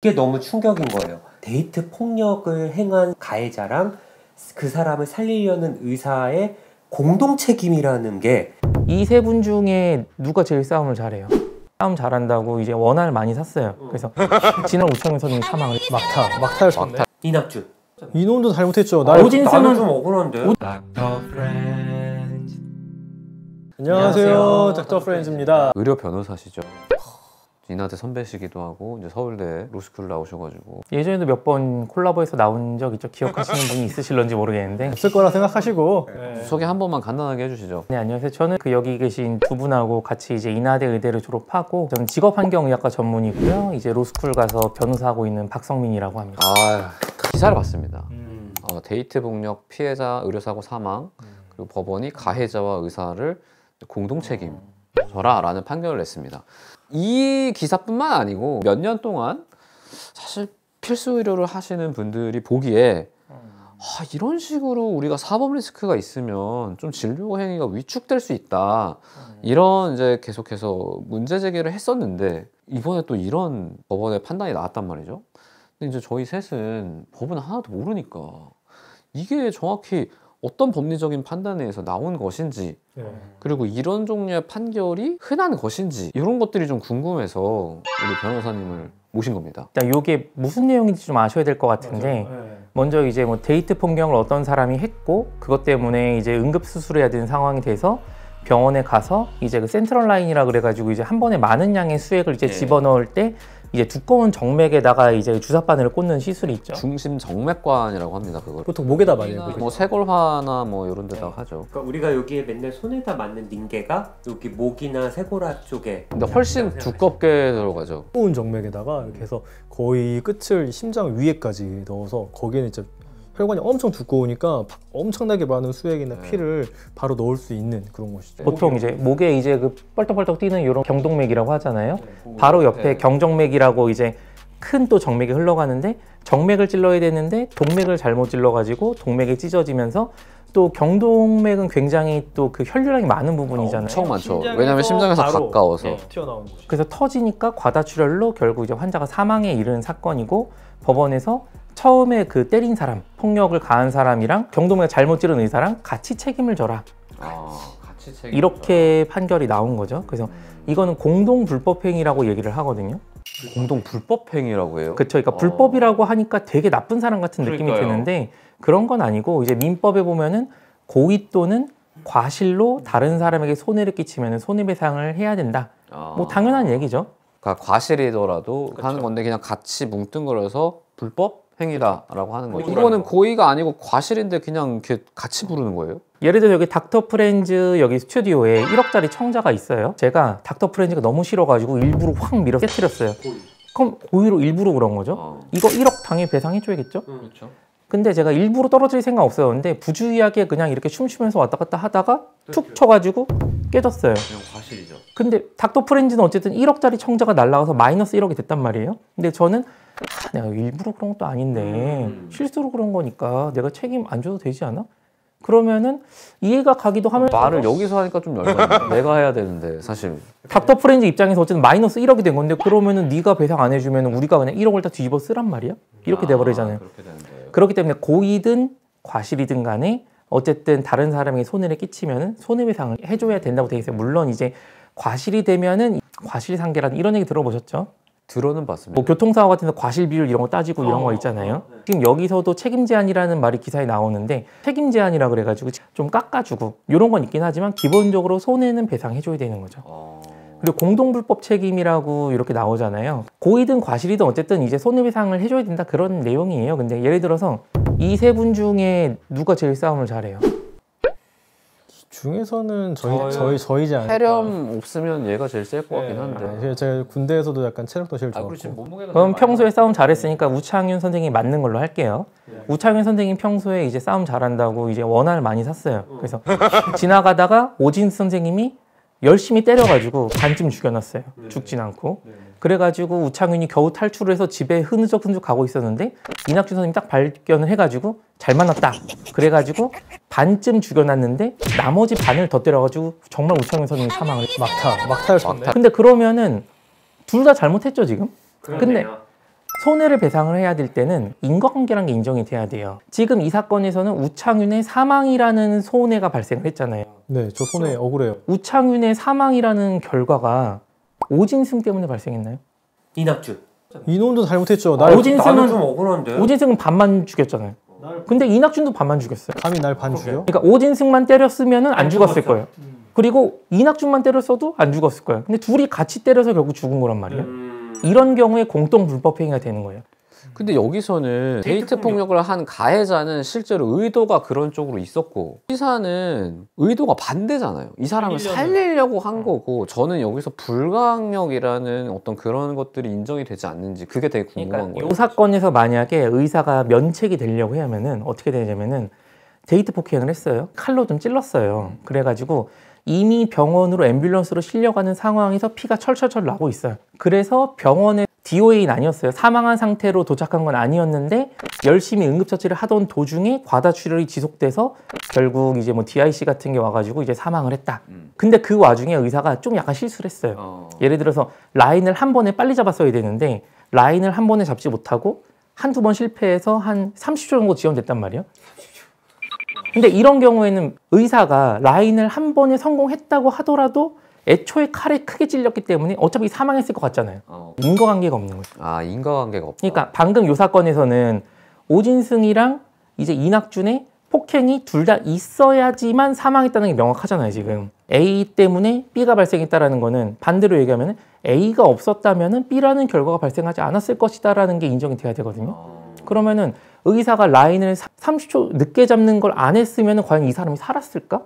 이게 너무 충격인 거예요. 데이트 폭력을 행한 가해자랑 그 사람을 살리려는 의사의 공동 책임이라는 게 이 세 분 중에 누가 제일 싸움을 잘해요? 싸움 잘한다고 이제 원한을 많이 샀어요. 그래서 진월 우창윤 선생님이 사망을 막타를 쳤네. 이낙준. 이놈도 잘못했죠. 오진스는 좀 억울한데. 안녕하세요. 닥터 프렌즈입니다. 의료 변호사시죠. 인하대 선배시기도 하고 이제 서울대 로스쿨 나오셔가지고 예전에도 몇 번 콜라보해서 나온 적 있죠. 기억하시는 분이 있으실런지 모르겠는데 없을 거라 생각하시고 소개 한 번만 간단하게 해주시죠. 네, 안녕하세요. 저는 여기 계신 두 분하고 같이 이제 인하대 의대를 졸업하고 저는 직업환경의학과 전문이고요. 이제 로스쿨 가서 변호사하고 있는 박성민이라고 합니다. 기사를 봤습니다. 데이트 폭력 피해자 의료사고 사망 그리고 법원이 가해자와 의사를 공동 책임져라 라는 판결을 냈습니다. 이 기사뿐만 아니고 몇 년 동안 사실 필수 의료를 하시는 분들이 보기에 이런 식으로 우리가 사법 리스크가 있으면 좀 진료 행위가 위축될 수 있다 이런 이제 계속해서 문제 제기를 했었는데 이번에 또 이런 법원의 판단이 나왔단 말이죠. 근데 이제 저희 셋은 법은 하나도 모르니까 이게 정확히 어떤 법리적인 판단에 의해서 나온 것인지 그리고 이런 종류의 판결이 흔한 것인지 이런 것들이 좀 궁금해서 우리 변호사님을 모신 겁니다. 일단 이게 무슨 내용인지 좀 아셔야 될 것 같은데 먼저 이제 뭐 데이트 폭력을 어떤 사람이 했고 그것 때문에 이제 응급 수술해야 되는 상황이 돼서 병원에 가서 이제 그 센트럴 라인이라 그래가지고 이제 한 번에 많은 양의 수액을 이제 집어넣을 때 이제 두꺼운 정맥에다가 이제 주사바늘을 꽂는 시술이 있죠. 중심 정맥관이라고 합니다. 그걸 보통 목에다 맞아요. 뭐 쇄골화나 뭐 이런 데다가 하죠. 그러니까 우리가 여기에 맨날 손에다 맞는 닌게가 여기 목이나 쇄골화 쪽에 근데 훨씬 두껍게 들어가죠. 두꺼운 정맥에다가 이렇게 해서 거의 끝을 심장 위에까지 넣어서 거기에는 진짜 혈관이 엄청 두꺼우니까 엄청나게 많은 수액이나 피를 바로 넣을 수 있는 그런 것이죠. 보통 이제 목에 이제 그 뻘떡뻘떡 뛰는 이런 경동맥이라고 하잖아요. 바로 옆에 경정맥이라고 이제 큰 또 정맥이 흘러가는데 정맥을 찔러야 되는데 동맥을 잘못 찔러가지고 동맥이 찢어지면서 또 경동맥은 굉장히 또 그 혈류량이 많은 부분이잖아요. 엄청 많죠. 왜냐하면 심장에서 가까워서 튀어나오는 거죠. 그래서 터지니까 과다출혈로 결국 이제 환자가 사망에 이르는 사건이고 법원에서 처음에 그 때린 사람, 폭력을 가한 사람이랑 경동맥을 잘못 찌른 의사랑 같이 책임을 져라. 같이 책임을 이렇게 판결이 나온 거죠. 그래서 이거는 공동 불법행위라고 얘기를 하거든요. 공동 불법행위라고 해요? 그렇죠. 그러니까 불법이라고 하니까 되게 나쁜 사람 같은 느낌이 드는데 그런 건 아니고 이제 민법에 보면은 고의 또는 과실로 다른 사람에게 손해를 끼치면 손해배상을 해야 된다. 뭐 당연한 얘기죠. 그러니까 과실이더라도 하는 건데 그냥 같이 뭉뚱그려서 불법 행위다라고 하는 거죠. 이거는 고의가 아니고 과실인데 그냥 이렇게 같이 부르는 거예요? 예를 들어 여기 닥터 프렌즈 여기 스튜디오에 1억짜리 청자가 있어요. 제가 닥터 프렌즈가 너무 싫어가지고 일부러 확 밀어 깨뜨렸어요. 그럼 고의로 일부러 그런 거죠. 이거 1억 당연히 배상해줘야겠죠. 그렇죠. 근데 제가 일부러 떨어뜨릴 생각 없었는데 부주의하게 그냥 이렇게 춤추면서 왔다 갔다 하다가 툭 쳐가지고 깨졌어요. 그냥 과실이죠. 근데 닥터 프렌즈는 어쨌든 1억짜리 청자가 날라가서 마이너스 1억이 됐단 말이에요. 근데 저는 내가 일부러 그런 것도 아닌데 실수로 그런 거니까 내가 책임 안 져도 되지 않아? 그러면은 이해가 가기도 하면서 말을 여기서 하니까 좀 열받네. 내가 해야 되는데 사실 닥터 프렌즈 입장에서 어쨌든 마이너스 1억이 된 건데 그러면은 네가 배상 안 해주면 우리가 그냥 1억을 다 뒤집어 쓰란 말이야? 이렇게 돼버리잖아요. 그렇게 되는데. 그렇기 때문에 고의든 과실이든 간에 어쨌든 다른 사람에게 손해를 끼치면은 손해배상을 해줘야 된다고 되어 있어요. 물론 이제 과실이 되면은 과실상계라는 이런 얘기 들어보셨죠? 들어는 봤습니다. 뭐 교통사고 같은 데 과실 비율 이런 거 따지고 이런 거 있잖아요. 지금 여기서도 책임 제한이라는 말이 기사에 나오는데 책임 제한이라 그래가지고 좀 깎아주고 이런 건 있긴 하지만 기본적으로 손해는 배상해줘야 되는 거죠. 그리고 공동불법 책임이라고 이렇게 나오잖아요. 고의든 과실이든 어쨌든 이제 손해배상을 해줘야 된다 그런 내용이에요. 근데 예를 들어서 이 세 분 중에 누가 제일 싸움을 잘해요? 중에서는 저희지 않을까. 체력 없으면 얘가 제일 셀 것 같긴 한데. 제가 군대에서도 약간 체력도 제일 좋았고. 그럼 평소에 싸움 잘했으니까 우창윤 선생님이 맞는 걸로 할게요. 우창윤 선생님 평소에 이제 싸움 잘한다고 이제 원한을 많이 샀어요. 그래서 지나가다가 오진스 선생님이 열심히 때려가지고 반쯤 죽여놨어요. 죽진 않고. 그래가지고 우창윤이 겨우 탈출을 해서 집에 흐느적흐느적 가고 있었는데 이낙준 선생님이 딱 발견을 해가지고 잘 만났다. 그래가지고 반쯤 죽여놨는데 나머지 반을 더 때려가지고 정말 우창윤 선생님이 사망을 막타를 쳤네. 근데 그러면은 둘 다 잘못했죠 지금? 근데 손해를 배상을 해야 될 때는 인과관계라는 게 인정이 돼야 돼요. 지금 이 사건에서는 우창윤의 사망이라는 손해가 발생을 했잖아요. 네, 저 손에 억울해요. 우창윤의 사망이라는 결과가 오진승 때문에 발생했나요? 이낙준. 이놈도 잘못했죠. 나는 오진승은 좀 억울한데. 오진승은 반만 죽였잖아요. 근데 이낙준도 반만 죽였어요. 감히 날 반 죽여? 그러니까 오진승만 때렸으면은 안 죽었을 죽었죠. 거예요. 그리고 이낙준만 때렸어도 안 죽었을 거예요. 근데 둘이 같이 때려서 결국 죽은 거란 말이에요. 이런 경우에 공동 불법 행위가 되는 거예요. 근데 여기서는 데이트 폭력을 한 가해자는 실제로 의도가 그런 쪽으로 있었고 피사는 의도가 반대잖아요. 이 사람을 살리려고 한 거고 저는 여기서 불가항력이라는 어떤 그런 것들이 인정이 되지 않는지 그게 되게 궁금한 거예요. 이 사건에서 만약에 의사가 면책이 되려고 하면은 어떻게 되냐면은 데이트 폭행을 했어요. 칼로 좀 찔렀어요. 그래가지고 이미 병원으로 앰뷸런스로 실려가는 상황에서 피가 철철철 나고 있어요. 그래서 병원에 DOA는 아니었어요. 사망한 상태로 도착한 건 아니었는데 열심히 응급처치를 하던 도중에 과다출혈이 지속돼서 결국 이제 뭐 DIC 같은 게 와가지고 이제 사망을 했다. 근데 그 와중에 의사가 좀 약간 실수를 했어요. 예를 들어서 라인을 한 번에 빨리 잡았어야 되는데 라인을 한 번에 잡지 못하고 한두 번 실패해서 한 30초 정도 지연됐단 말이에요. 근데 이런 경우에는 의사가 라인을 한 번에 성공했다고 하더라도 애초에 칼에 크게 찔렸기 때문에 어차피 사망했을 것 같잖아요. 인과관계가 없는 거죠. 아, 인과관계가 없다. 그러니까 방금 요 사건에서는 오진승이랑 이제 이낙준의 폭행이 둘 다 있어야지만 사망했다는 게 명확하잖아요, 지금. A 때문에 B가 발생했다라는 거는 반대로 얘기하면 A가 없었다면 B라는 결과가 발생하지 않았을 것이다라는 게 인정이 돼야 되거든요. 그러면은 의사가 라인을 30초 늦게 잡는 걸 안 했으면 과연 이 사람이 살았을까?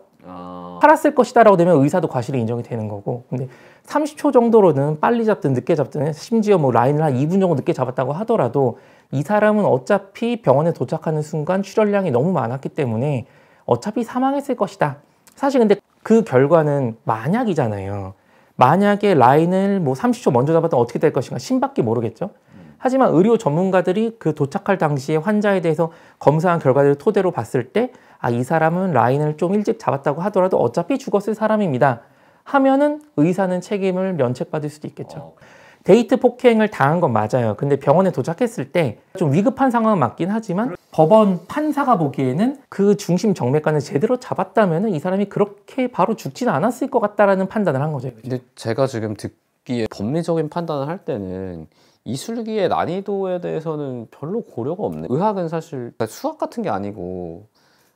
살았을 것이다라고 되면 의사도 과실이 인정이 되는 거고, 근데 30초 정도로는 빨리 잡든 늦게 잡든 심지어 뭐 라인을 한 2분 정도 늦게 잡았다고 하더라도 이 사람은 어차피 병원에 도착하는 순간 출혈량이 너무 많았기 때문에 어차피 사망했을 것이다. 사실 근데 그 결과는 만약이잖아요. 만약에 라인을 뭐 30초 먼저 잡았다면 어떻게 될 것인가 신밖에 모르겠죠. 하지만 의료 전문가들이 그 도착할 당시에 환자에 대해서 검사한 결과들을 토대로 봤을 때 아, 이 사람은 라인을 좀 일찍 잡았다고 하더라도 어차피 죽었을 사람입니다. 하면은 의사는 책임을 면책받을 수도 있겠죠. 데이트 폭행을 당한 건 맞아요. 근데 병원에 도착했을 때 좀 위급한 상황은 맞긴 하지만 법원 판사가 보기에는 그 중심 정맥관을 제대로 잡았다면 이 사람이 그렇게 바로 죽지는 않았을 것 같다라는 판단을 한 거죠. 근데 제가 지금 듣기에 법리적인 판단을 할 때는 이술기의 난이도에 대해서는 별로 고려가 없네. 의학은 사실 수학 같은 게 아니고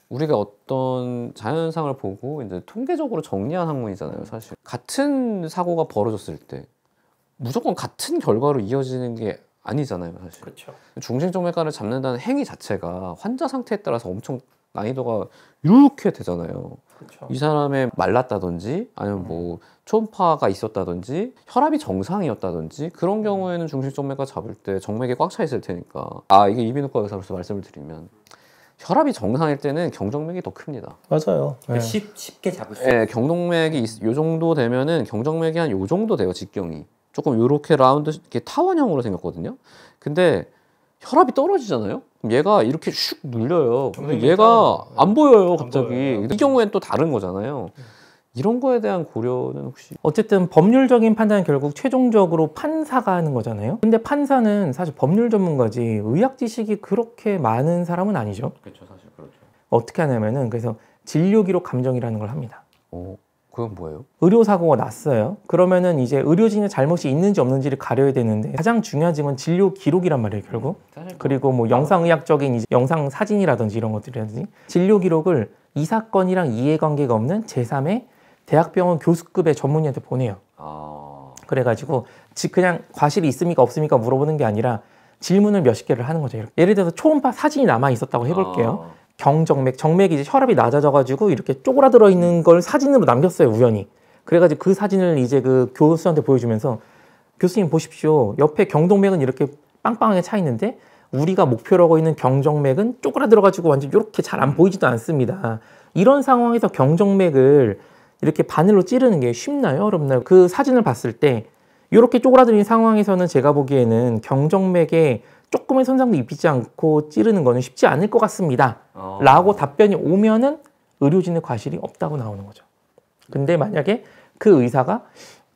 우리가 어떤 자연현상을 보고 이제 통계적으로 정리한 학문이잖아요, 사실. 같은 사고가 벌어졌을 때 무조건 같은 결과로 이어지는 게 아니잖아요, 사실. 그렇죠. 중심정맥관을 잡는다는 행위 자체가 환자 상태에 따라서 엄청 난이도가 이렇게 되잖아요. 그렇죠. 이 사람의 말랐다든지 아니면 뭐 초음파가 있었다든지 혈압이 정상이었다든지 그런 경우에는 중심정맥과 잡을 때 정맥이 꽉 차 있을 테니까 이게 이비인후과 의사로서 말씀을 드리면 혈압이 정상일 때는 경정맥이 더 큽니다. 맞아요. 네. 쉽게 잡을 수 네, 경동맥이 요 정도 되면은 경정맥이 한 요 정도 돼요, 직경이. 조금 요렇게 라운드 이렇게 타원형으로 생겼거든요. 근데 혈압이 떨어지잖아요. 그럼 얘가 이렇게 슉 눌려요. 근데 얘가 안 보여요, 갑자기. 이 경우엔 또 다른 거잖아요. 이런 거에 대한 고려는 혹시? 어쨌든 법률적인 판단은 결국 최종적으로 판사가 하는 거잖아요. 근데 판사는 사실 법률 전문가지 의학 지식이 그렇게 많은 사람은 아니죠. 그렇죠, 사실 그렇죠. 어떻게 하냐면은 그래서 진료기록 감정이라는 걸 합니다. 그건 뭐예요? 의료사고가 났어요. 그러면은 이제 의료진의 잘못이 있는지 없는지를 가려야 되는데 가장 중요한 건 진료 기록이란 말이에요, 결국. 그리고 뭐 영상의학적인 이제 영상 사진이라든지 이런 것들이라든지 진료 기록을 이 사건이랑 이해관계가 없는 제3의 대학병원 교수급의 전문의한테 보내요. 그래가지고 그냥 과실이 있습니까 없습니까 물어보는 게 아니라 질문을 몇십 개를 하는 거죠. 예를 들어서 초음파 사진이 남아 있었다고 해볼게요. 경정맥, 정맥이 이제 혈압이 낮아져가지고 이렇게 쪼그라들어 있는 걸 사진으로 남겼어요, 우연히. 그래가지고 그 사진을 이제 그 교수한테 보여주면서 교수님 보십시오. 옆에 경동맥은 이렇게 빵빵하게 차 있는데 우리가 목표로 하고 있는 경정맥은 쪼그라들어가지고 완전 이렇게 잘 안 보이지도 않습니다. 이런 상황에서 경정맥을 이렇게 바늘로 찌르는 게 쉽나요? 어렵나요? 그 사진을 봤을 때 이렇게 쪼그라드는 상황에서는 제가 보기에는 경정맥에 조금의 손상도 입히지 않고 찌르는 거는 쉽지 않을 것 같습니다. 라고 답변이 오면은 의료진의 과실이 없다고 나오는 거죠. 근데 만약에 그 의사가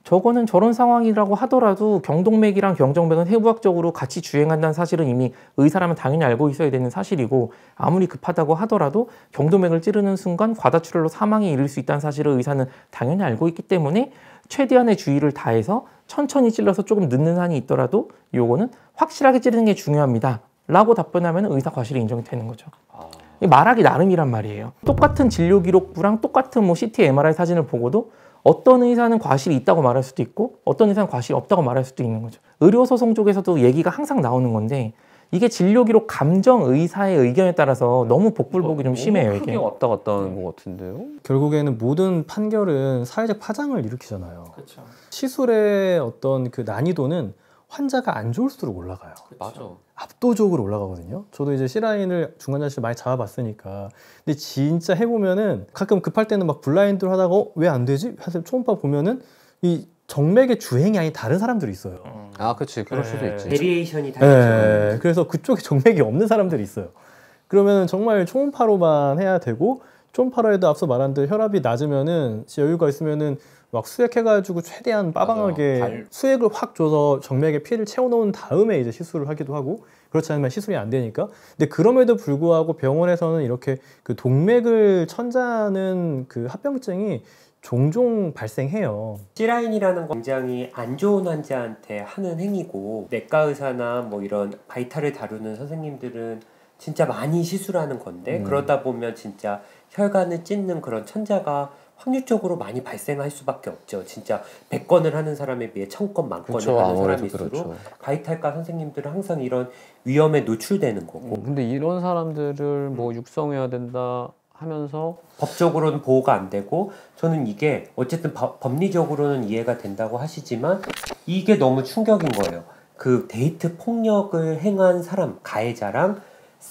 저거는 저런 상황이라고 하더라도 경동맥이랑 경정맥은 해부학적으로 같이 주행한다는 사실은 이미 의사라면 당연히 알고 있어야 되는 사실이고, 아무리 급하다고 하더라도 경동맥을 찌르는 순간 과다출혈로 사망에 이를 수 있다는 사실을 의사는 당연히 알고 있기 때문에 최대한의 주의를 다해서 천천히 찔러서 조금 늦는 한이 있더라도 요거는 확실하게 찌르는 게 중요합니다 라고 답변하면 의사 과실이 인정이 되는 거죠. 말하기 나름이란 말이에요. 똑같은 진료 기록부랑 똑같은 뭐 CT, MRI 사진을 보고도 어떤 의사는 과실이 있다고 말할 수도 있고 어떤 의사는 과실이 없다고 말할 수도 있는 거죠. 의료소송 쪽에서도 얘기가 항상 나오는 건데, 이게 진료 기록 감정 의사의 의견에 따라서 너무 복불복이 좀 심해요. 크게 이게 왔다 갔다 하는 것 같은데요? 결국에는 모든 판결은 사회적 파장을 일으키잖아요. 그렇죠. 시술의 어떤 그 난이도는 환자가 안 좋을수록 올라가요. 맞아. 압도적으로 올라가거든요. 저도 이제 C라인을 중환자실 많이 잡아봤으니까. 근데 진짜 해보면은 가끔 급할 때는 막 블라인드를 하다가 왜 안 되지? 하여튼 초음파 보면은 이 정맥의 주행이 아닌 다른 사람들이 있어요. 아, 그치. 그럴 수도 있지. 베리에이션이 다르죠. 네, 그래서 그쪽에 정맥이 없는 사람들이 있어요. 그러면 정말 초음파로만 해야 되고, 초음파로 해도 앞서 말한 대로 혈압이 낮으면은 여유가 있으면은 막 수액해가지고 최대한 빠방하게 수액을 확 줘서 정맥에 피를 채워놓은 다음에 이제 시술을 하기도 하고, 그렇지 않으면 시술이 안 되니까. 근데 그럼에도 불구하고 병원에서는 이렇게 그 동맥을 천자는 그 합병증이 종종 발생해요. C라인이라는 건 굉장히 안 좋은 환자한테 하는 행위고, 내과 의사나 뭐 이런 바이탈을 다루는 선생님들은 진짜 많이 시술하는 건데, 그러다 보면 진짜 혈관을 찢는 그런 천자가 확률적으로 많이 발생할 수밖에 없죠. 진짜 100건을 하는 사람에 비해 1000건, 만건을 그렇죠, 하는 아무래도 사람일수록 그렇죠. 바이탈과 선생님들은 항상 이런 위험에 노출되는 거고, 근데 이런 사람들을 뭐 육성해야 된다 하면서 법적으로는 보호가 안 되고, 저는 이게 어쨌든 법리적으로는 이해가 된다고 하시지만 이게 너무 충격인 거예요. 그 데이트 폭력을 행한 사람, 가해자랑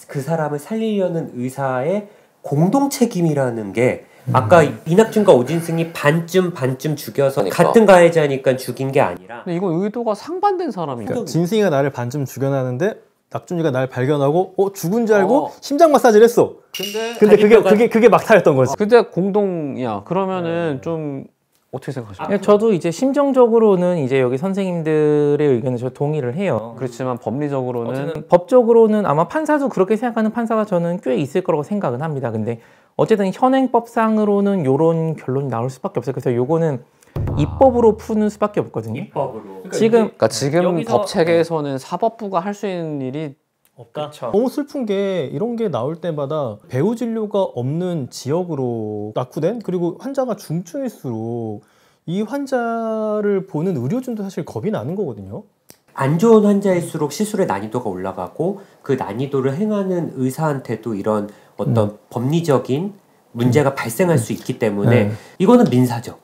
그 사람을 살리려는 의사의 공동 책임이라는 게, 아까 이낙준과 오진승이 반쯤 죽여서 그러니까. 같은 가해자니까 죽인 게 아니라, 근데 이건 의도가 상반된 사람이니까. 그러니까 진승이가 나를 반쯤 죽여놨는데 낙준이가 날 발견하고 죽은 줄 알고 심장 마사지를 했어. 근데 그게 막타였던 거지. 근데 공동이야. 그러면은 좀 어떻게 생각하십니까? 저도 이제 심정적으로는 이제 여기 선생님들의 의견에 저 동의를 해요. 그렇지만 법리적으로는 어쨌든 법적으로는 아마 판사도 그렇게 생각하는 판사가 저는 꽤 있을 거라고 생각은 합니다. 근데 어쨌든 현행법상으로는 이런 결론이 나올 수밖에 없어요. 그래서 요거는 입법으로 푸는 수밖에 없거든요. 입법으로. 지금 지금 법 체계에서는 사법부가 할 수 있는 일이 없다. 너무 슬픈 게 이런 게 나올 때마다 배후 진료가 없는 지역으로 낙후된, 그리고 환자가 중증일수록 이 환자를 보는 의료진도 사실 겁이 나는 거거든요. 안 좋은 환자일수록 시술의 난이도가 올라가고, 그 난이도를 행하는 의사한테도 이런 어떤 법리적인 문제가 발생할 수 있기 때문에 이거는 민사죠.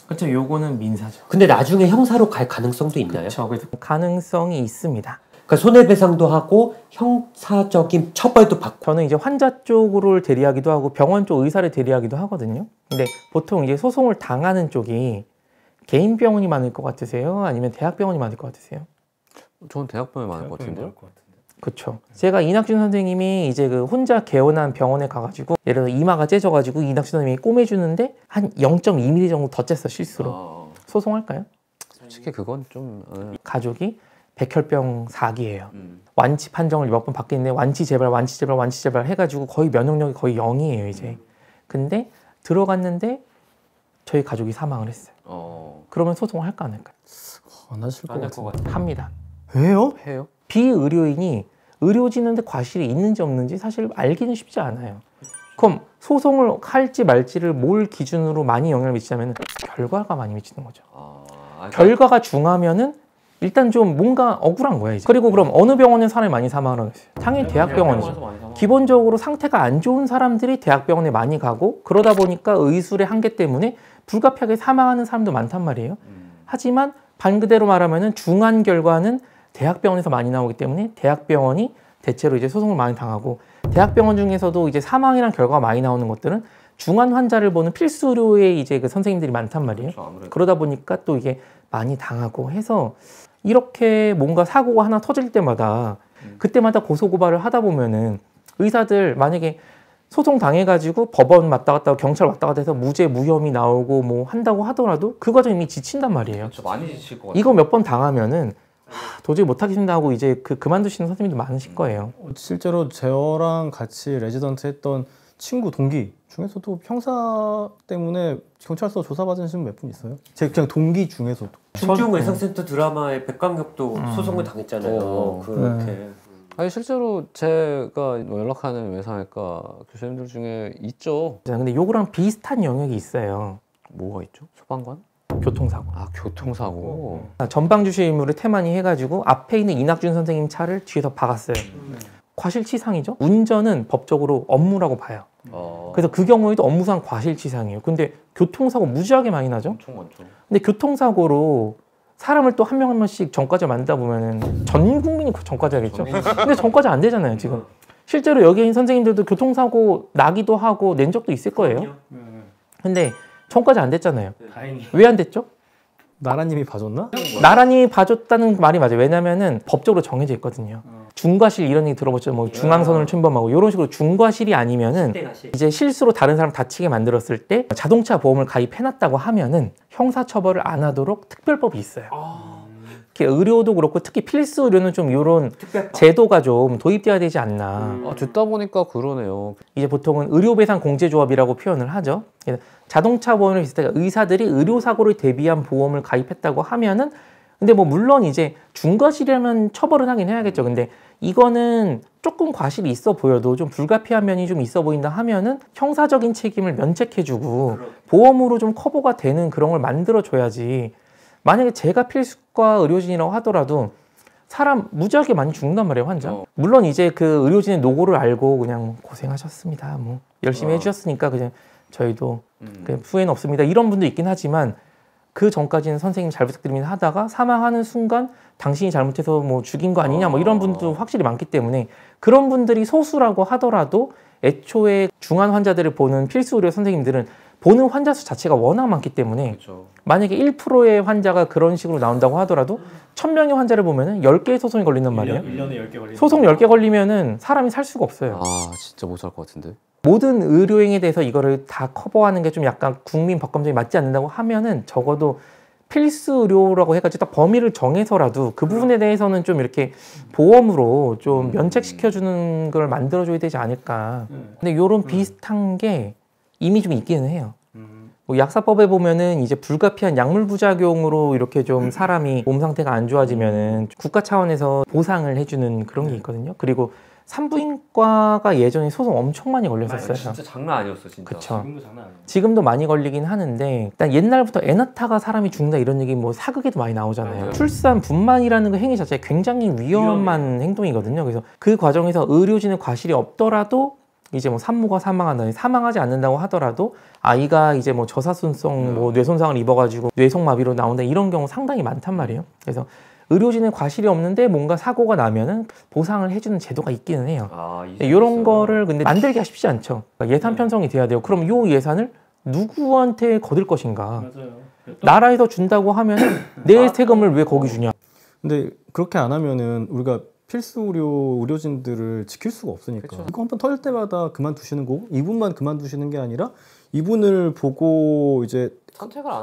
그렇죠. 요거는 민사죠. 근데 나중에 형사로 갈 가능성도 있나요? 그렇죠. 그래서 가능성이 있습니다. 그러니까 손해배상도 하고 형사적인 처벌도 받고. 저는 이제 환자 쪽으로 대리하기도 하고 병원 쪽 의사를 대리하기도 하거든요. 근데 보통 이제 소송을 당하는 쪽이 개인 병원이 많을 것 같으세요? 아니면 대학병원이 많을 것 같으세요? 저는 대학병원이 많을 것 같은데요. 그렇죠. 제가 이낙준 선생님이 이제 그 혼자 개원한 병원에 가가지고, 예를 들어 이마가 째져가지고 이낙준 선생님이 꼬매주는데 한 0.2mm 정도 더 쨌어, 실수로. 소송할까요? 솔직히 그건 좀 가족이 백혈병 4기예요. 완치 판정을 몇 번 받겠는데 완치 제발 해가지고 거의 면역력이 거의 0이에요 이제. 근데 들어갔는데 저희 가족이 사망을 했어요. 그러면 소송을 할까 안 할까요? 안 하실 것 같아요. 합니다. 왜요? 해요. 비의료인이 의료진한테 과실이 있는지 없는지 사실 알기는 쉽지 않아요. 그럼 소송을 할지 말지를 뭘 기준으로 많이 영향을 미치냐면 결과가 많이 미치는 거죠. 결과가 중하면은 일단 좀 뭔가 억울한 거야 이제. 그리고 그럼 어느 병원에 사람이 많이 사망을 하겠어요? 당연히 대학병원이죠. 기본적으로 상태가 안 좋은 사람들이 대학병원에 많이 가고, 그러다 보니까 의술의 한계 때문에 불가피하게 사망하는 사람도 많단 말이에요. 하지만 반그대로 말하면은 중한 결과는 대학병원에서 많이 나오기 때문에 대학병원이 대체로 이제 소송을 많이 당하고, 대학병원 중에서도 이제 사망이란 결과가 많이 나오는 것들은 중한 환자를 보는 필수 의료의 이제 그 선생님들이 많단 말이에요. 그렇죠, 그러다 보니까 또 이게 많이 당하고 해서 이렇게 뭔가 사고가 하나 터질 때마다 그때마다 고소고발을 하다 보면은 의사들 만약에 소송 당해가지고 법원 왔다 갔다 하고 경찰 왔다 갔다 해서 무죄 무혐의 나오고 뭐 한다고 하더라도 그 과정이 이미 지친단 말이에요. 그렇죠. 많이 지칠 것 같아요. 이거 몇 번 당하면은 도저히 못하겠습니다 하고 이제 그만두시는 선생님도 많으실 거예요. 실제로 저랑 같이 레지던트 했던 친구 동기 중에서도 형사 때문에 경찰서 조사받으신 분 몇 분 있어요? 제 그냥 동기 중에서도. 중증외상센터 드라마의 백강엽도 소송을 당했잖아요. 그렇게. 아니 실제로 제가 뭐 연락하는 외상외과 교수님들 중에 있죠. 근데 요거랑 비슷한 영역이 있어요. 뭐가 있죠? 소방관? 교통사고. 아 교통사고. 전방주시의무를 태만히 해가지고 앞에 있는 이낙준 선생님 차를 뒤에서 박았어요. 과실치상이죠. 운전은 법적으로 업무라고 봐요. 그래서 그 경우에도 업무상 과실치상이에요. 근데 교통사고 무지하게 많이 나죠. 엄청 많죠. 근데 교통사고로 사람을 또 한 명 한 명씩 전과자 만다 보면은 전 국민이 전과자겠죠. 근데 전과자 안 되잖아요 지금. 실제로 여기 있는 선생님들도 교통사고 나기도 하고 낸 적도 있을 거예요. 근데 전과자 안 됐잖아요. 왜 안 됐죠? 나라님이 봐줬나? 나란히 봐줬다는 말이 맞아요. 왜냐면은 법적으로 정해져 있거든요. 중과실 이런 얘기 들어보죠. 뭐 중앙선을 침범하고 이런 식으로 중과실이 아니면은 이제 실수로 다른 사람 다치게 만들었을 때 자동차 보험을 가입해놨다고 하면은 형사처벌을 안 하도록 특별법이 있어요. 이렇게 의료도 그렇고 특히 필수 의료는 좀 이런 제도가 좀 도입돼야 되지 않나. 듣다 보니까 그러네요. 이제 보통은 의료배상 공제조합이라고 표현을 하죠. 그래서 자동차 보험을 비슷하게 의사들이 의료사고를 대비한 보험을 가입했다고 하면은 근데 뭐 물론 이제 중과실이라면 처벌은 하긴 해야겠죠. 근데 이거는 조금 과실이 있어 보여도 좀 불가피한 면이 좀 있어 보인다 하면은 형사적인 책임을 면책해주고 보험으로 좀 커버가 되는 그런 걸 만들어줘야지. 만약에 제가 필수과 의료진이라고 하더라도 사람 무지하게 많이 죽는단 말이에요, 환자. 물론 이제 그 의료진의 노고를 알고 그냥 고생하셨습니다. 뭐 열심히 해주셨으니까 그냥 저희도 그냥 후회는 없습니다. 이런 분도 있긴 하지만 그 전까지는 선생님 잘 부탁드립니다 하다가 사망하는 순간 당신이 잘못해서 뭐 죽인 거 아니냐 뭐 이런 분도 확실히 많기 때문에 그런 분들이 소수라고 하더라도 애초에 중환 환자들을 보는 필수 의료 선생님들은 보는 환자 수 자체가 워낙 많기 때문에 그렇죠. 만약에 1%의 환자가 그런 식으로 나온다고 하더라도 1000명의 환자를 보면은 10개의 소송이 걸린단 말이에요. 1년에 10개 걸리는 소송 10개 걸리면은 사람이 살 수가 없어요. 아 진짜 못 살 것 같은데. 모든 의료행위에 대해서 이거를 다 커버하는 게 좀 약간 국민 법감정이 맞지 않는다고 하면은 적어도 필수 의료라고 해가지고 딱 범위를 정해서라도 그 부분에 대해서는 좀 이렇게 보험으로 좀 면책시켜주는 걸 만들어줘야 되지 않을까. 근데 이런 비슷한 게 이미 좀 있기는 해요. 뭐 약사법에 보면은 이제 불가피한 약물 부작용으로 이렇게 좀 사람이 몸 상태가 안 좋아지면은 국가 차원에서 보상을 해주는 그런 게 있거든요. 그리고 산부인과가 예전에 소송 엄청 많이 걸렸었어요. 진짜 장난 아니었어 진짜. 그쵸. 지금도 장난 아니에요. 지금도 많이 걸리긴 하는데 일단 옛날부터 애 낳다가 사람이 죽는다 이런 얘기 뭐 사극에도 많이 나오잖아요. 맞아요. 출산 분만이라는 그 행위 자체가 굉장히 위험한 행동이거든요. 그래서 그 과정에서 의료진의 과실이 없더라도 이제 뭐 산모가 사망한다니 사망하지 않는다고 하더라도 아이가 이제 뭐 저사순성 뭐 뇌손상을 입어가지고 뇌속마비로 나온다 이런 경우 상당히 많단 말이에요. 그래서 의료진의 과실이 없는데 뭔가 사고가 나면은 보상을 해주는 제도가 있기는 해요. 이런 거를 근데 만들기가 쉽지 않죠. 그러니까 예산 편성이 돼야 돼요. 그럼 이 예산을 누구한테 거둘 것인가? 맞아요. 나라에서 준다고 하면 내 세금을 왜 거기 주냐? 근데 그렇게 안 하면은 우리가 필수 의료진들을 지킬 수가 없으니까 그쵸. 이거 한번 터질 때마다 그만두시는 거고 이분만 그만두시는 게 아니라 이분을 보고 이제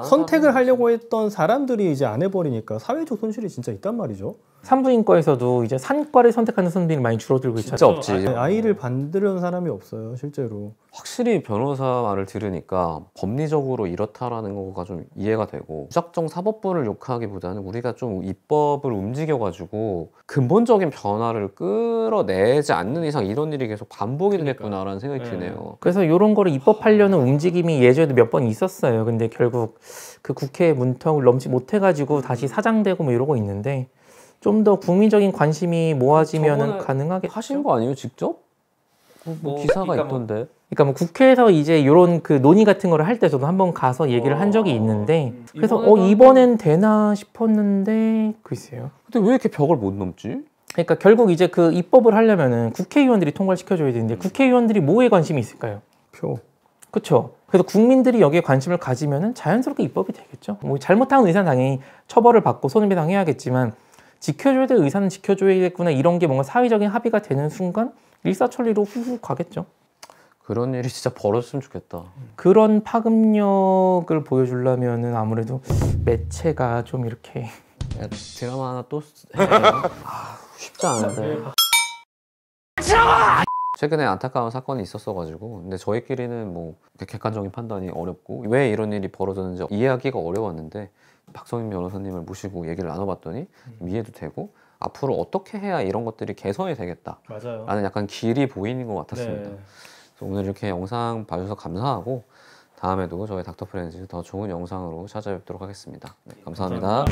선택을 하려고 했던 사람들이 이제 안 해버리니까 사회적 손실이 진짜 있단 말이죠. 산부인과에서도 이제 산과를 선택하는 선생님이 많이 줄어들고 있잖아요. 진짜 없지. 아이를 받으려는 사람이 없어요, 실제로. 확실히 변호사 말을 들으니까 법리적으로 이렇다라는 거가 좀 이해가 되고 무작정 사법부를 욕하기보다는 우리가 좀 입법을 움직여가지고 근본적인 변화를 끌어내지 않는 이상 이런 일이 계속 반복이 되겠구나라는 생각이 드네요. 그래서 이런 거를 입법하려는 움직임이 예전에도 몇 번 있었어요. 근데 결국 그 국회 문턱을 넘지 못해가지고 다시 사장되고 뭐 이러고 있는데 좀 더 국민적인 관심이 모아지면 가능하겠죠. 하신 거 아니에요, 직접? 뭐 기사가 그러니까 있던데. 그러니까 뭐 국회에서 이제 이런 그 논의 같은 거를 할 때 저도 한번 가서 얘기를 한 적이 있는데 그래서 이번엔 되나 싶었는데 글쎄요. 근데 왜 이렇게 벽을 못 넘지? 그러니까 결국 이제 그 입법을 하려면은 국회의원들이 통과를 시켜줘야 되는데 국회의원들이 뭐에 관심이 있을까요? 표. 그렇죠. 그래서 국민들이 여기에 관심을 가지면은 자연스럽게 입법이 되겠죠. 뭐 잘못한 의사는 당연히 처벌을 받고 손해배상해야겠지만 지켜줘야 될 의사는 지켜줘야겠구나 이런 게 뭔가 사회적인 합의가 되는 순간 일사천리로 후후 가겠죠. 그런 일이 진짜 벌어졌으면 좋겠다. 그런 파급력을 보여주려면은 아무래도 매체가 좀 이렇게 야, 드라마 하나 또 해야 되나? 쉽지 않은데. 최근에 안타까운 사건이 있었어가지고 근데 저희끼리는 뭐 객관적인 판단이 어렵고 왜 이런 일이 벌어졌는지 이해하기가 어려웠는데 박성인 변호사님을 모시고 얘기를 나눠봤더니 이해도 되고 앞으로 어떻게 해야 이런 것들이 개선이 되겠다 맞아요. 라는 약간 길이 보이는 것 같았습니다. 네. 그래서 오늘 이렇게 영상 봐주셔서 감사하고 다음에도 저희 닥터 프렌즈 더 좋은 영상으로 찾아뵙도록 하겠습니다. 네, 감사합니다.